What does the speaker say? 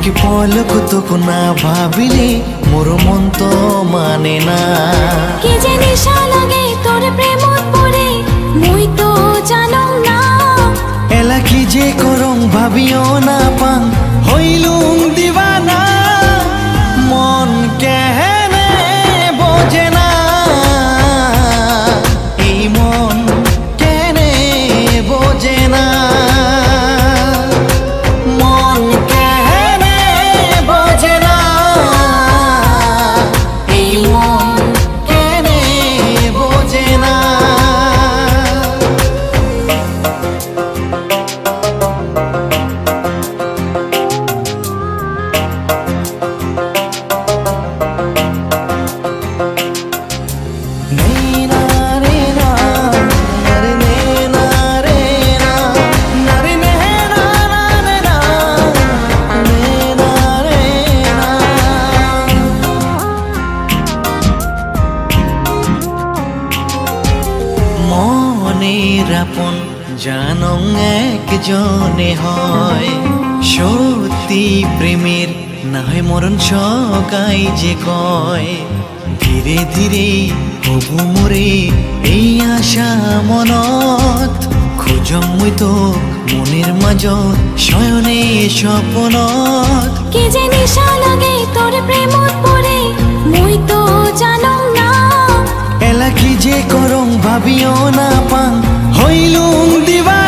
কি পলক তোক না ভাবিলে মোর মন তো মানে না। কি যে নিশা লাগে তোর প্রেমত পড়ে মুই তো জানো না। এলা কি যে করং ভাবিও না পাং হইলুম দিবানা। মন কেহেনে বোঝে না, এই মন কেনে বোঝে না। আপন জানং একজনে হয়, সত্যি প্রেমের না হয় মরণ সকাই যে কয়। ধীরে ধীরে হবু মোরে এই আশা মনত, খুঁজং মুই তো মনের মাজত শয়নে স্বপ্নত। কি যে নিশা লাগে তোর প্রেমত পড়ে মুই তো জানো না। এলা কি যে করং ভাবিও না পাং হইলুম দিবা